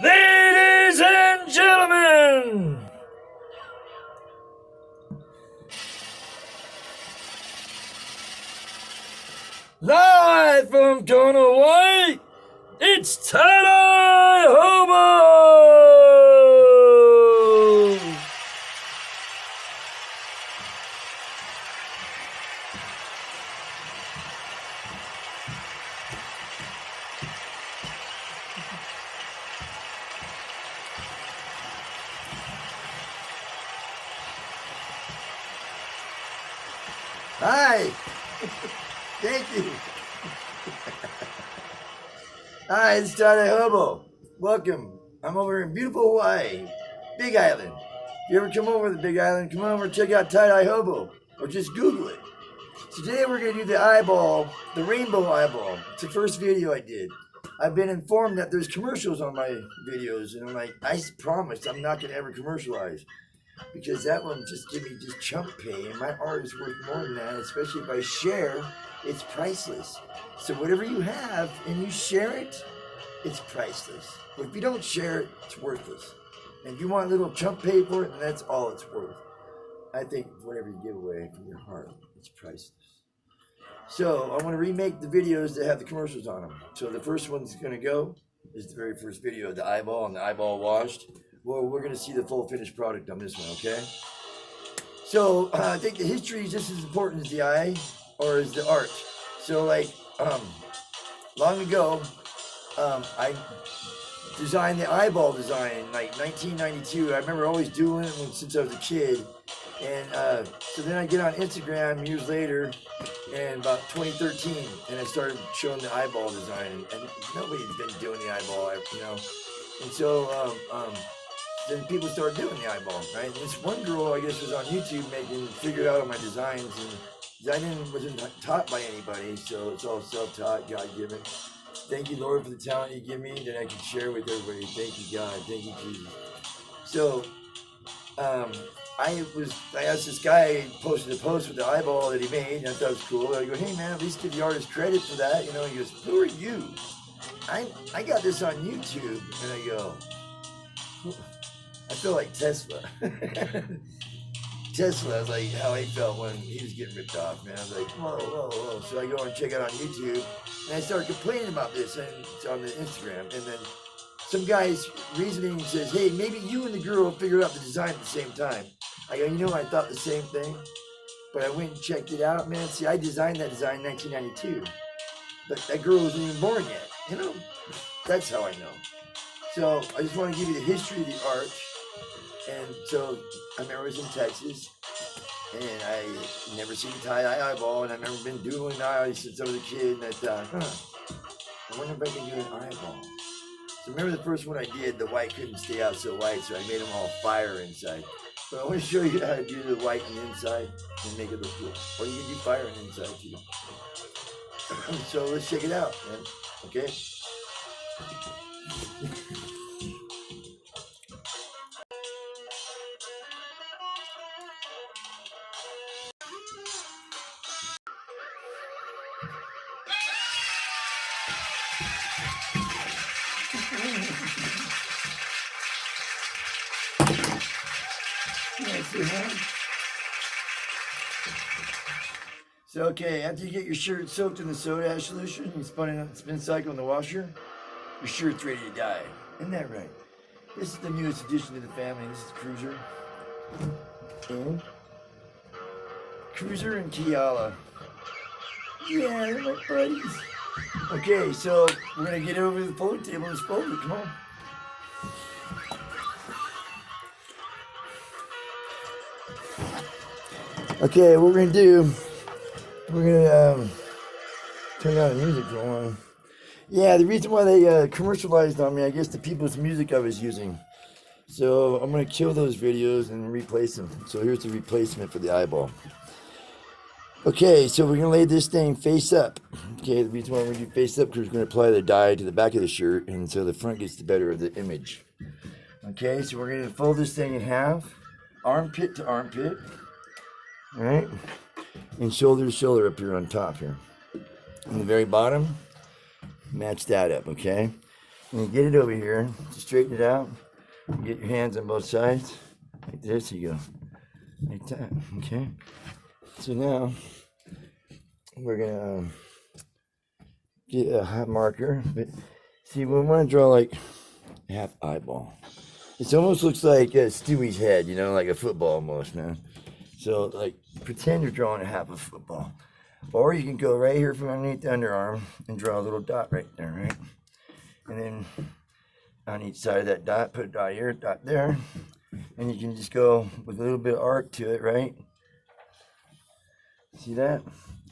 Ladies and gentlemen, live from Kona, Hawaii, it's tiedye hobo. Hi. Thank you. Hi, it's tiedye hobo. Welcome. I'm over in beautiful Hawaii, Big Island. If you ever come over to the Big Island, come over and check out tiedye hobo, or just Google it. So today we're going to do the eyeball, the rainbow eyeball. It's the first video I did. I've been informed that there's commercials on my videos, and I'm like, I promised I'm not going to ever commercialize. Because that one just give me just chump pay, and my art is worth more than that, especially if I share, it's priceless. So whatever you have and you share it, it's priceless. But if you don't share it, it's worthless. And if you want a little chump pay for it, then that's all it's worth. I think whatever you give away from your heart, it's priceless. So I want to remake the videos that have the commercials on them. So the first one's going to go is the very first video, the eyeball and the eyeball washed. Well, we're going to see the full finished product on this one, okay? So I think the history is just as important as the eye or as the art. So like long ago, I designed the eyeball design like 1992. I remember always doing it since I was a kid. And so then I get on Instagram years later, and about 2013, and I started showing the eyeball design, and nobody's been doing the eyeball, you know. And so then people started doing the eyeball, right? And this one girl, I guess, was on YouTube figured out all my designs, and wasn't taught by anybody, so it's all self-taught, God-given. Thank you, Lord, for the talent you give me that I can share with everybody. Thank you, God. Thank you, Jesus. So, I asked this guy, posted a post with the eyeball that he made, and I thought it was cool. I go, hey man, at least give the artist credit for that. You know, he goes, who are you? I got this on YouTube, and I go, I feel like Tesla. Tesla is like how I felt when he was getting ripped off, man. I was like, whoa. So I go and check it on YouTube, and I start complaining about this and it's on the Instagram. And then some guy's reasoning says, hey, maybe you and the girl figured out the design at the same time. I go, you know, I thought the same thing, but I went and checked it out, man. See, I designed that design in 1992, but that girl wasn't even born yet. You know, that's how I know. So I just want to give you the history of the art. And so I remember I was in Texas, and I never seen a tiedye eyeball, and I've never been doodling eyes since I was a kid, and I thought, I wonder if I can do an eyeball. So remember the first one I did, the white couldn't stay out so white, so I made them all fire inside. But I want to show you how to do the white on the inside and make it look cool. Or you can do fire on the inside too. So let's check it out, man. Okay? So okay, after you get your shirt soaked in the soda ash solution, you spin cycle in the washer, your shirt's ready to dye. Isn't that right? This is the newest addition to the family. This is Cruiser. And Cruiser and Kiala. Yeah, they're my buddies. Okay, so we're gonna get over to the folding table and just fold it. Come on. Okay, what we're gonna do, we're gonna turn down the music for a while. Yeah, the reason why they commercialized on me, I guess the people's music I was using. So I'm gonna kill those videos and replace them. So here's the replacement for the eyeball. Okay, so we're gonna lay this thing face up. Okay, the reason why we're gonna do face up because we're gonna apply the dye to the back of the shirt, and so the front gets the better of the image. Okay, so we're gonna fold this thing in half, armpit to armpit. All right, and shoulder to shoulder up here on top here. On the very bottom, match that up, okay? And you get it over here, straighten it out. You get your hands on both sides, like this. You go, like that. Okay. So now we're gonna get a hot marker. But see, we want to draw like a half eyeball. It almost looks like Stewie's head, you know, like a football almost, man. So like, pretend you're drawing a half a football. Or you can go right here from underneath the underarm and draw a little dot right there, right? And then on each side of that dot, put a dot here, dot there. And you can just go with a little bit of arc to it, right? See that?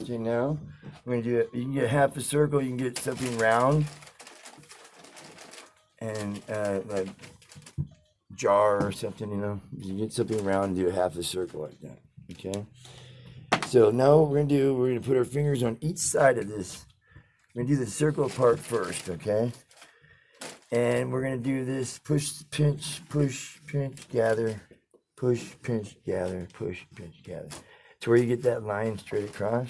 Okay, now we're gonna do it. You can get half a circle, you can get something round. And like jar or something, you know. You get something round and do a half a circle like that. Okay? So now what we're gonna put our fingers on each side of this. We're gonna do the circle part first, okay? And we're gonna do this push, pinch, gather, push, pinch, gather, push, pinch, gather. To where you get that line straight across.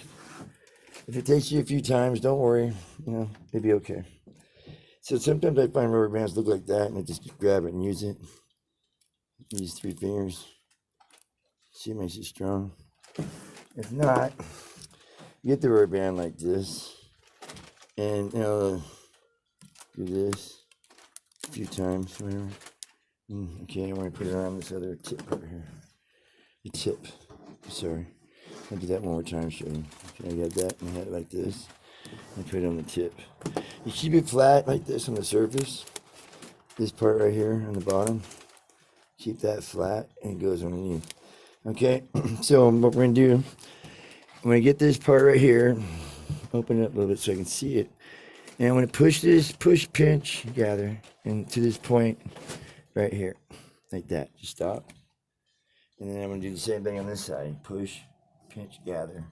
If it takes you a few times, don't worry, you know, it'll be okay. So sometimes I find rubber bands look like that, and I just grab it and use it. Use 3 fingers. See, it makes it strong. If not, you get the rubber band like this, and you know, do this a few times, whatever. Okay, I'm gonna put it on this other tip right here. The tip. Sorry. I'll do that one more time, show you. Okay, I got that, and I had it like this. I put it on the tip. You keep it flat like this on the surface. This part right here on the bottom. Keep that flat, and it goes underneath. Okay, so what we're gonna do, I'm gonna get this part right here, open it up a little bit so I can see it. And I'm gonna push this, push, pinch, gather, and to this point right here, like that. Just stop. And then I'm gonna do the same thing on this side. Push, pinch, gather,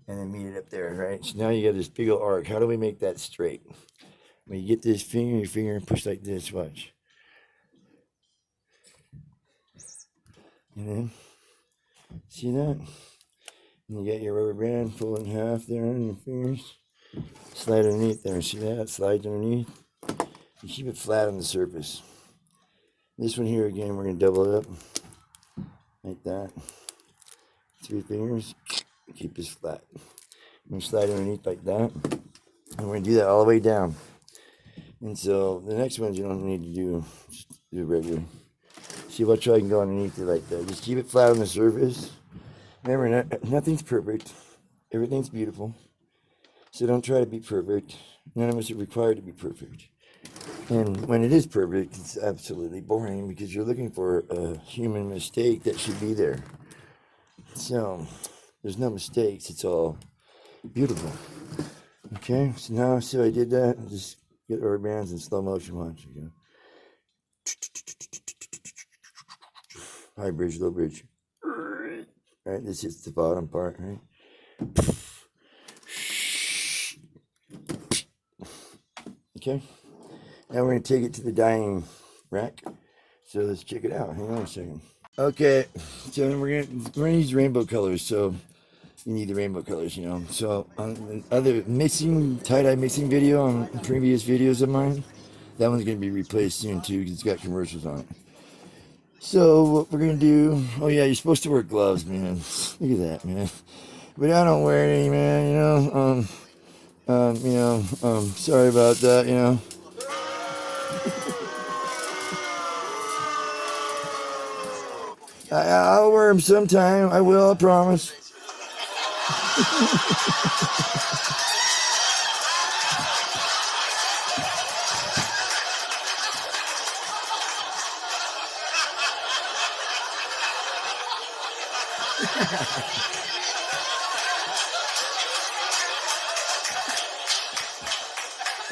and then meet it up there, right? So now you got this big old arc. How do we make that straight? When you get this finger, your finger, and push like this, watch. And then, see that? And you got your rubber band, fold in half there on your fingers. Slide underneath there, see that? It slides underneath. You keep it flat on the surface. This one here, again, we're gonna double it up. Like that. 3 fingers, keep this flat. I'm gonna slide underneath like that. And we're gonna do that all the way down. And so the next ones you don't need to do, just do regular. See, what I can go underneath it like that. Just keep it flat on the surface. Remember, nothing's perfect. Everything's beautiful. So don't try to be perfect. None of us are required to be perfect. And when it is perfect, it's absolutely boring because you're looking for a human mistake that should be there. So there's no mistakes. It's all beautiful. Okay, so now, so I did that. Just get rubber bands in slow motion. Watch. You go. High bridge, low bridge. Right, this is the bottom part, right? Okay. Now we're going to take it to the dyeing rack. So let's check it out. Hang on a second. Okay, so we're gonna use rainbow colors. So you need the rainbow colors, you know. So on the other tie-dye mixing video on previous videos of mine, that one's gonna be replaced soon too because it's got commercials on it. So what we're gonna do? Oh yeah, you're supposed to wear gloves, man. Look at that, man. But I don't wear any, man. Sorry about that, you know. I'll wear them sometime. I will, I promise.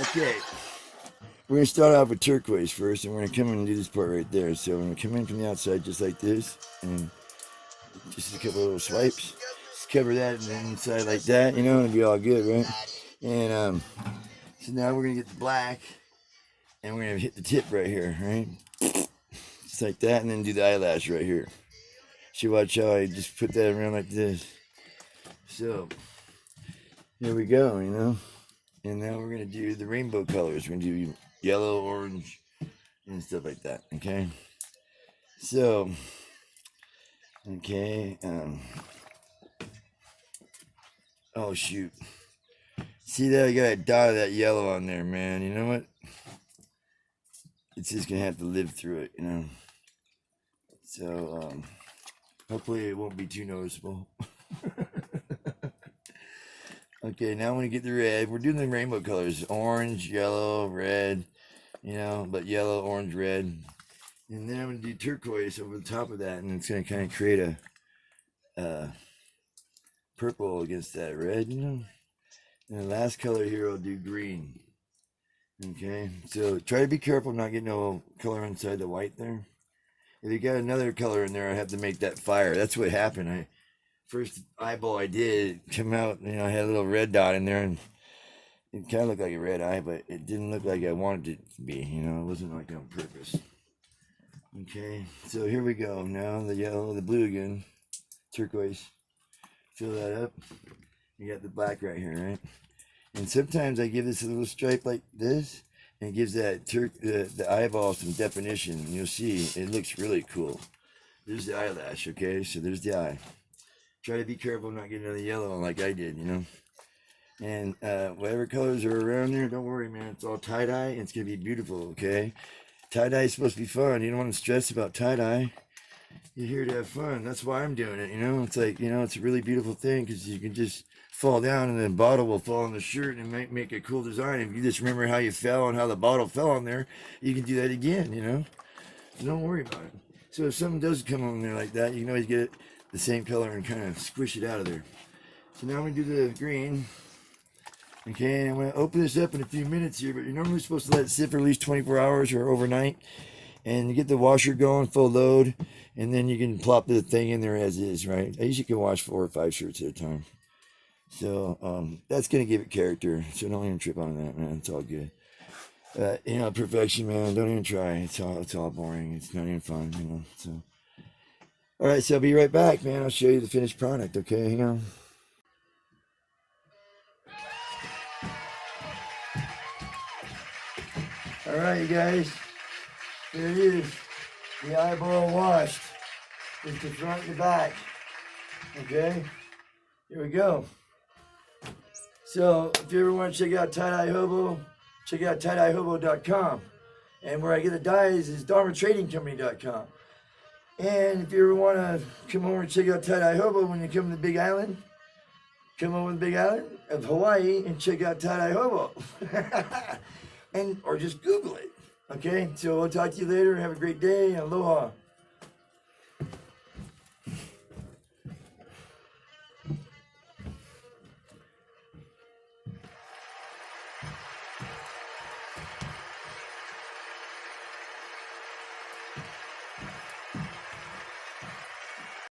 Okay. We're going to start off with turquoise first, and we're going to come in and do this part right there. So I'm going to come in from the outside just like this, and just a couple of little swipes. Just cover that and then inside like that, you know, and it'll be all good, right? And so now we're going to get the black, and we're going to hit the tip right here, right? Just like that, and then do the eyelash right here. So watch how I just put that around like this. So here we go, you know. And now we're going to do the rainbow colors. We're going to do yellow, orange, and stuff like that. Okay. So, okay. Oh, shoot. See that? I got a dot of that yellow on there, man. You know what? It's just going to have to live through it, you know. So, hopefully it won't be too noticeable. Okay, now I'm going to get the red. We're doing the rainbow colors. Orange, yellow, red, you know, but yellow, orange, red. And then I'm going to do turquoise over the top of that, and it's going to kind of create a purple against that red, you know. And the last color here, I'll do green. Okay, so try to be careful not getting no color inside the white there. If you got another color in there, I have to make that fire. That's what happened. First eyeball I did come out, you know, I had a little red dot in there, and it kind of looked like a red eye, but it didn't look like I wanted it to be, you know, it wasn't like on purpose. Okay, so here we go. Now the yellow, the blue again, turquoise, fill that up. You got the black right here, right? And sometimes I give this a little stripe like this, and it gives that the eyeball some definition. You'll see, it looks really cool. There's the eyelash, okay? So there's the eye. Try to be careful not getting another yellow like I did, you know? And whatever colors are around there, don't worry, man. It's all tie-dye, and it's going to be beautiful, okay? Tie-dye is supposed to be fun. You don't want to stress about tie-dye. You're here to have fun. That's why I'm doing it, you know? It's like, you know, it's a really beautiful thing because you can just fall down and the bottle will fall on the shirt and it make a cool design. If you just remember how you fell and how the bottle fell on there, you can do that again, you know? So don't worry about it. So if something does come on there like that, you can always get it the same color and kind of squish it out of there. So now I'm going to do the green. Okay, and I'm going to open this up in a few minutes here, but you're normally supposed to let it sit for at least 24 hours or overnight. And you get the washer going full load, and then you can plop the thing in there as is, right? I usually can wash 4 or 5 shirts at a time. So that's going to give it character. So don't even trip on that, man. It's all good. You know, perfection, man. Don't even try. It's all boring. It's not even fun, you know. So, all right. So I'll be right back, man. I'll show you the finished product. Okay, hang on. All right, you guys. There it is. The eyeball washed. It's the front and the back. Okay. Here we go. So if you ever want to check out Tiedye Hobo, check out tiedyehobo.com. And where I get the dyes is dharmatradingcompany.com. And if you ever want to come over and check out Tiedye Hobo when you come to the Big Island, come over to the Big Island of Hawaii and check out Tiedye Hobo. Or just Google it. Okay, so we'll talk to you later. Have a great day. Aloha.